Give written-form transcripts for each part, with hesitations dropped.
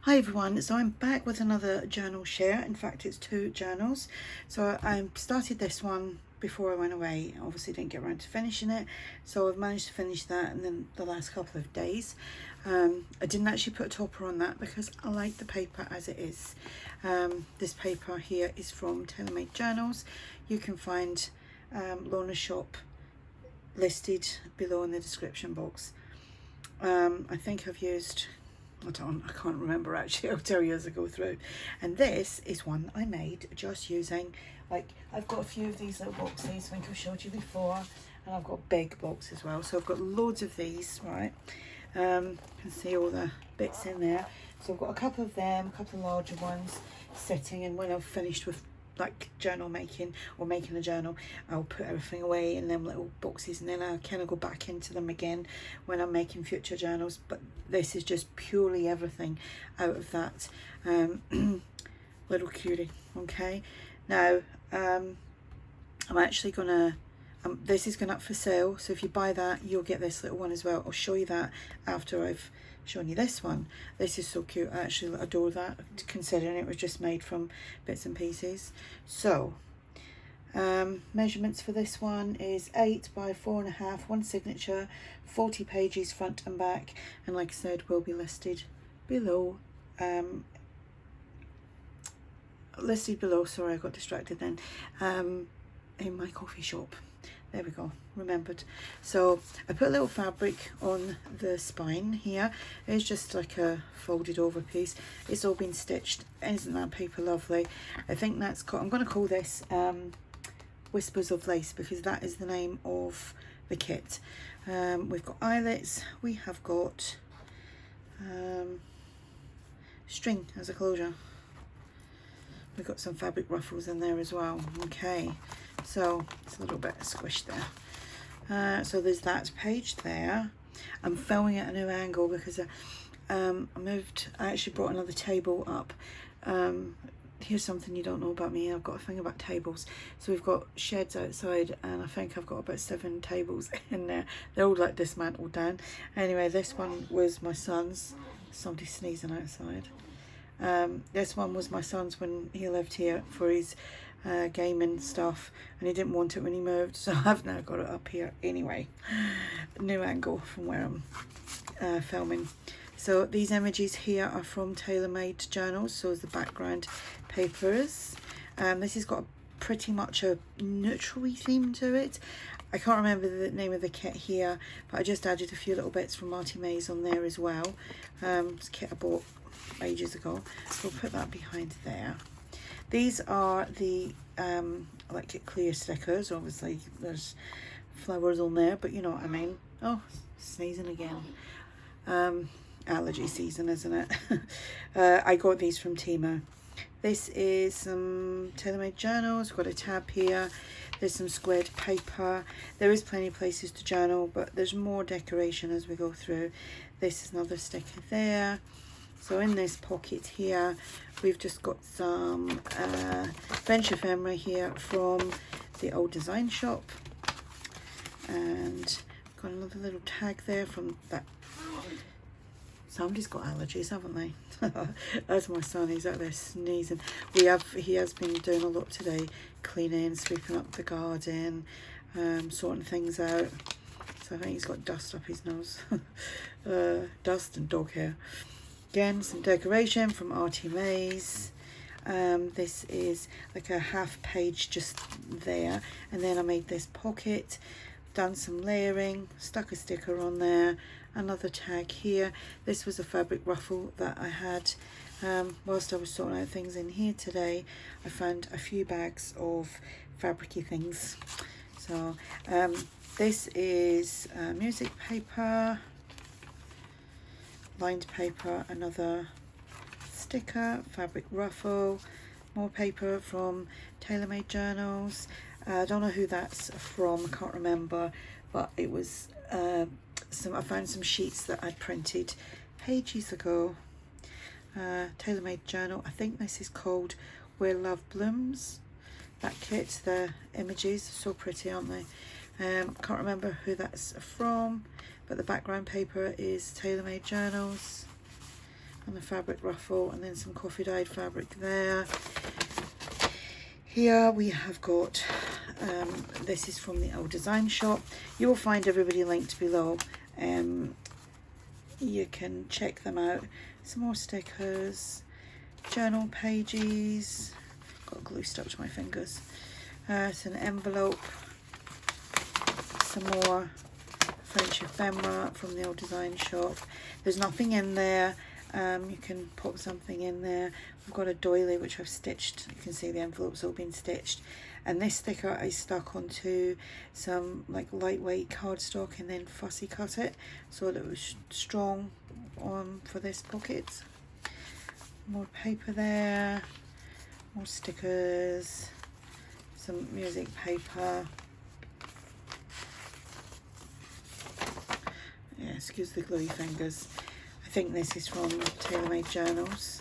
Hi everyone, so I'm back with another journal share. In fact, it's two journals. So I started this one before I went away. Obviously didn't get around to finishing it, so I've managed to finish that and then the last couple of days. I didn't actually put a topper on that because I like the paper as it is. This paper here is from TaylorMade Journals. You can find Lorna's shop listed below in the description box. I think I've used, I can't remember actually, I'll tell you as I go through. And this is one I made just using, like, I've got a few of these little boxes, I think I've showed you before, and I've got a big box as well. So I've got loads of these, right? You can see all the bits in there. So I've got a couple of them, a couple of larger ones sitting, and when I've finished with like journal making or making a journal, I'll put everything away in them little boxes, and then I kind of go back into them again when I'm making future journals. But this is just purely everything out of that little cutie. Okay, now I'm actually gonna this is going up for sale, so if you buy that you'll get this little one as well. I'll show you that after I've shown you this one. This is so cute, I actually adore that, considering it was just made from bits and pieces. So measurements for this one is 8 by 4.5, one signature, 40 pages front and back, and like I said, will be listed below. Sorry, I got distracted then. In my coffee shop. There we go, remembered. So I put a little fabric on the spine here. It's just like a folded over piece. It's all been stitched. Isn't that paper lovely? I think that's I'm going to call this Whispers of Lace, because that is the name of the kit. We've got eyelets. We have got string as a closure. We've got some fabric ruffles in there as well. Okay, so it's a little bit squished there. So there's that page there. I'm filming at a new angle because I actually brought another table up. Here's something you don't know about me. I've got a thing about tables. So we've got sheds outside, and I think I've got about 7 tables in there. They're all like dismantled down. Anyway, this one was my son's. Somebody sneezing outside. This one was my son's when he lived here for his gaming stuff, and he didn't want it when he moved, so I've now got it up here anyway. New angle from where I'm filming. So these images here are from TaylorMade Journals, so as the background paper is. This has got pretty much a neutral-y theme to it. I can't remember the name of the kit here, but I just added a few little bits from Artymaze on there as well. It's a kit I bought ages ago, so we'll put that behind there. These are the electric clear stickers. Obviously there's flowers on there, but you know what I mean. Oh, sneezing again. Allergy season, isn't it? I got these from Timo. This is some TaylorMade Journals. We've got a tab here. There's some squared paper. There is plenty of places to journal, but there's more decoration as we go through. This is another sticker there. So in this pocket here, we've just got some bench ephemera here from the old design shop. And got another little tag there from that. Somebody's got allergies, haven't they? That's my son, he's out there sneezing. He has been doing a lot today, cleaning, sweeping up the garden, sorting things out. So I think he's got dust up his nose. Dust and dog hair. Again, some decoration from Artymaze. This is like a half page just there, and then I made this pocket, done some layering, stuck a sticker on there, another tag here. This was a fabric ruffle that I had whilst I was sorting out things in here today. I found a few bags of fabricy things. So this is music paper, lined paper, another sticker, fabric ruffle, more paper from TaylorMade Journals. I don't know who that's from, I can't remember, but it was I found some sheets that I'd printed ages ago. TaylorMade Journal, I think this is called Where Love Blooms. That kit, the images are so pretty, aren't they? Can't remember who that's from, but the background paper is TaylorMade Journals. and the fabric ruffle, and then some coffee dyed fabric there. Here we have got, this is from the old design shop. You will find everybody linked below. You can check them out. Some more stickers, journal pages, got glue stuck to my fingers. It's an envelope, some more French ephemera from the old design shop. There's nothing in there. You can pop something in there. I've got a doily which I've stitched. You can see the envelope's all been stitched. And this sticker I stuck onto some like lightweight cardstock and then fussy cut it so that it was strong for this pocket. More paper there, more stickers, some music paper. Yeah, excuse the gluey fingers. I think this is from Tailor-Made Journals.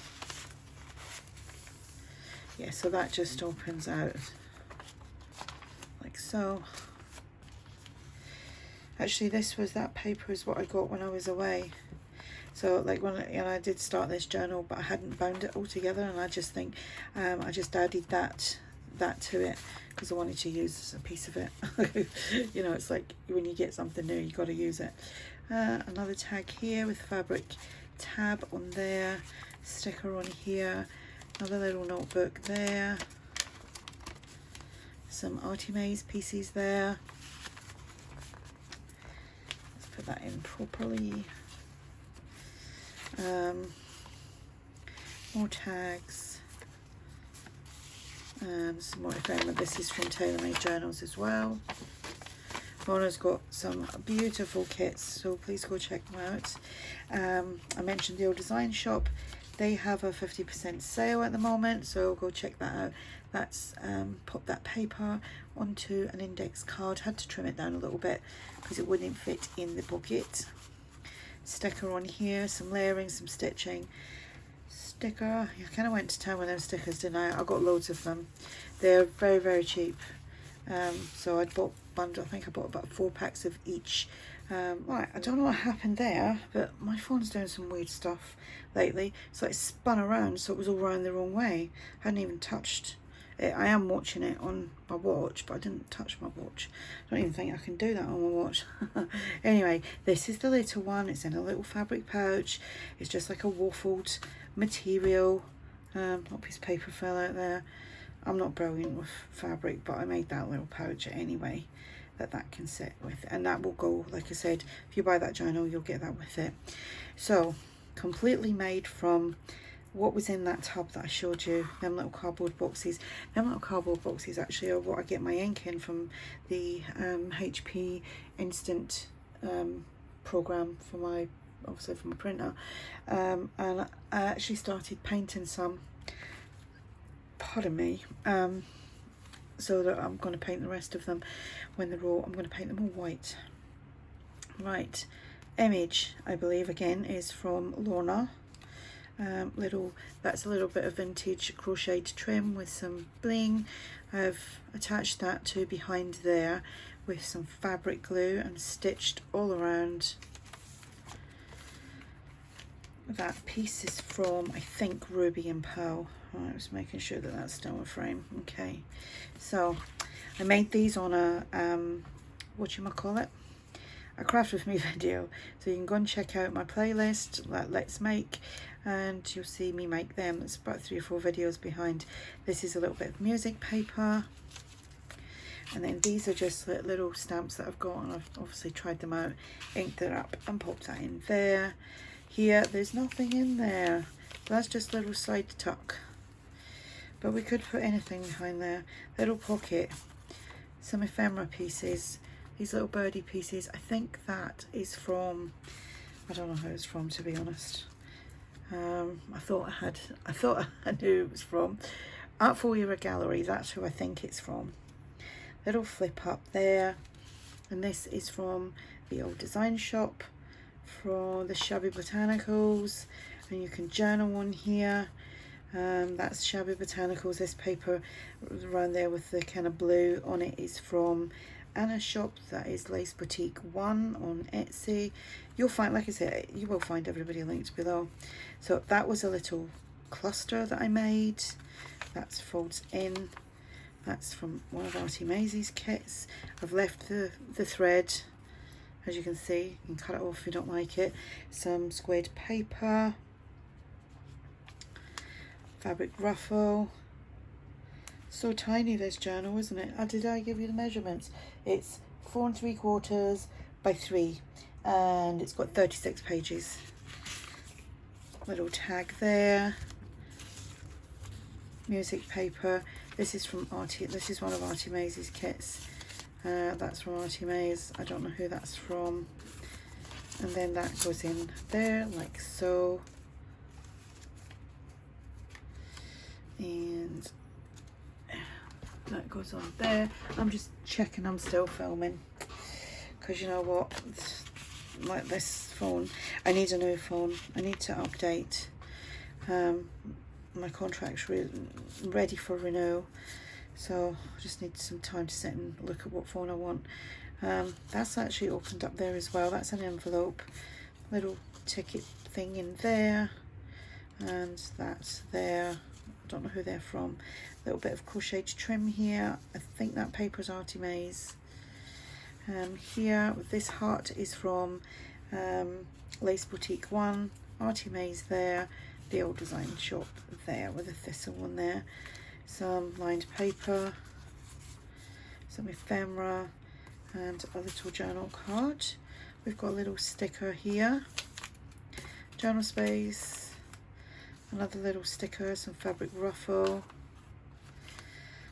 Yeah, so that just opens out like so. Actually, that paper is what I got when I was away. So like when I did start this journal, but I hadn't bound it all together, and I just think I just added that to it because I wanted to use a piece of it. You know, it's like when you get something new, you got to use it. Another tag here with fabric tab on there, sticker on here, another little notebook there, some Artymaze pieces there. Let's put that in properly. More tags and some more ephemera. This is from Tailor-Made Journals as well. Mona's got some beautiful kits, so please go check them out. I mentioned the old design shop. They have a 50% sale at the moment, so go check that out. That's pop that paper onto an index card. Had to trim it down a little bit because it wouldn't fit in the pocket. Sticker on here, some layering, some stitching. Sticker, I kind of went to town with them stickers, didn't I? I got loads of them. They're very, very cheap. So I bought bundle. I think I bought about 4 packs of each. Right, I don't know what happened there, but my phone's doing some weird stuff lately. So it spun around, so it was all around the wrong way. I hadn't even touched it. I am watching it on my watch, but I didn't touch my watch. I don't even think I can do that on my watch. Anyway, this is the little one. It's in a little fabric pouch. It's just like a waffled material. What piece of paper fell out there. I'm not brilliant with fabric, but I made that little pouch anyway that can sit with, and that will go, like I said, if you buy that journal, you'll get that with it. So completely made from what was in that tub that I showed you, them little cardboard boxes. Them little cardboard boxes actually are what I get my ink in from the HP Instant program for my, obviously from my printer. And I actually started painting some, pardon me, so that I'm going to paint the rest of them when they're all, I'm going to paint them all white. Right, image, I believe again is from Lorna. That's a little bit of vintage crocheted trim with some bling. I've attached that to behind there with some fabric glue and stitched all around. That piece is from, I think, Ruby and Pearl. I was making sure that that's still a frame. Okay, so I made these on a whatchamacallit, a craft with me video, so you can go and check out my playlist, Let's Make, and you'll see me make them. It's about 3 or 4 videos behind. This is a little bit of music paper, and then these are just little stamps that I've got, and I've obviously tried them out, inked it up and popped that in there. Here there's nothing in there, that's just a little side tuck, but we could put anything behind there. Little pocket, some ephemera pieces, these little birdie pieces. I think that is from, I don't know who it's from, to be honest. I thought I knew it was from Artful Era Gallery. That's who I think it's from. Little flip up there, and this is from the old design shop for the Shabby Botanicals, and you can journal on here. That's Shabby Botanicals. This paper around there with the kind of blue on it is from Anna's shop, that is Lace Boutique 1 on Etsy. You'll find, like I said, you will find everybody linked below. So that was a little cluster that I made. That's folds in. That's from one of Artymaze's kits. I've left the thread, as you can see. You can cut it off if you don't like it. Some squared paper, fabric ruffle. So tiny, this journal, isn't it? Oh, did I give you the measurements? It's 4 3/4 by 3, and it's got 36 pages. Little tag there. Music paper. This is from This is one of Artymaze's kits. That's from Artymaze. I don't know who that's from. And then that goes in there like so. And that goes on there. I'm just checking I'm still filming, because you know what, like this phone, I need a new phone. I need to update. My contract's ready for renewal, so I just need some time to sit and look at what phone I want. That's actually opened up there as well. That's an envelope, little ticket thing in there, and that's there. I don't know who they're from. A little bit of crocheted trim here. I think that paper's Artymaze. Here, this heart is from Lace Boutique 1, Artymaze there, the old design shop there with a thistle one there. Some lined paper, some ephemera, and a little journal card. We've got a little sticker here, journal space, another little sticker, some fabric ruffle.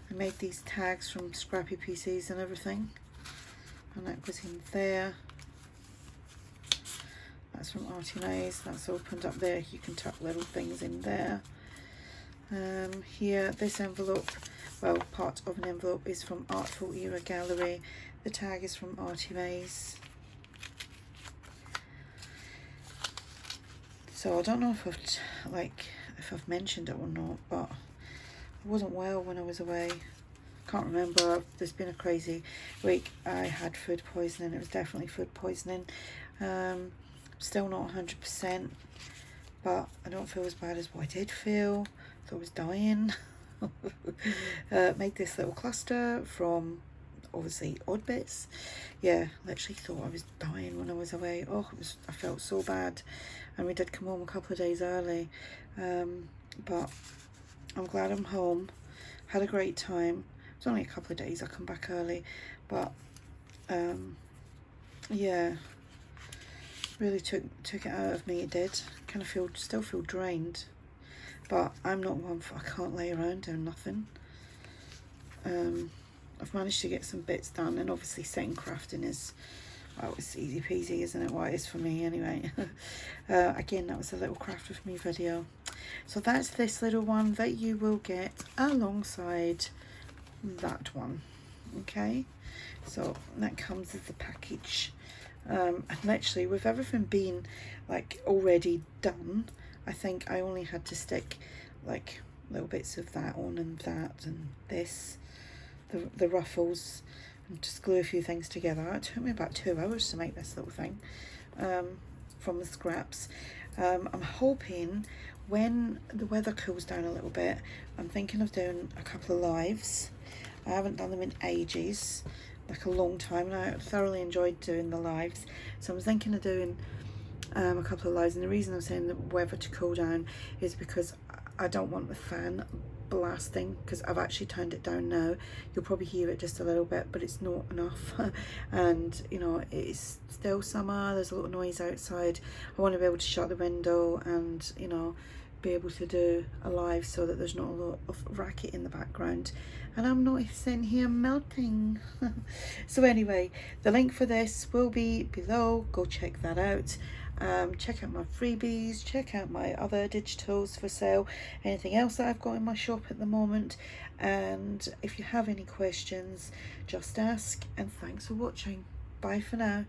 I made these tags from scrappy PCs and everything, and that goes in there. That's from Artymaze. That's opened up there. You can tuck little things in there. Here, this envelope, well, part of an envelope is from Artful Era Gallery. The tag is from Artymaze. So I don't know if I've mentioned it or not, but I wasn't well when I was away. Can't remember. There's been a crazy week. I had food poisoning. It was definitely food poisoning. Still not 100%, but I don't feel as bad as what I did feel. So I was dying. Made this little cluster from obviously odd bits. Yeah, literally thought I was dying when I was away. Oh, I felt so bad, and we did come home a couple of days early, but I'm glad I'm home. Had a great time. It's only a couple of days. I come back early, but yeah, really took it out of me. It did. Kind of still feel drained, but I'm not one for, I can't lay around doing nothing. I've managed to get some bits done, and obviously setting crafting is, well, it's easy peasy, isn't it? Well, it is for me anyway. Again, that was a little craft with me video. So that's this little one that you will get alongside that one. Okay, so that comes as the package. And literally, with everything being like already done, I think I only had to stick like little bits of that on, and that, and this, the ruffles, and just glue a few things together. It took me about 2 hours to make this little thing from the scraps. I'm hoping when the weather cools down a little bit, I'm thinking of doing a couple of lives. I haven't done them in ages, like a long time, and I thoroughly enjoyed doing the lives. So I'm thinking of doing a couple of lives, and the reason I'm saying the weather to cool down is because I don't want the fan blasting, because I've actually turned it down now. You'll probably hear it just a little bit, but it's not enough. And you know, it's still summer, there's a lot of noise outside. I want to be able to shut the window and, you know, be able to do a live so that there's not a lot of racket in the background and I'm not sitting here melting. So anyway, the link for this will be below. Go check that out. Check out my freebies, check out my other digitals for sale, anything else that I've got in my shop at the moment, and if you have any questions, just ask. And thanks for watching. Bye for now.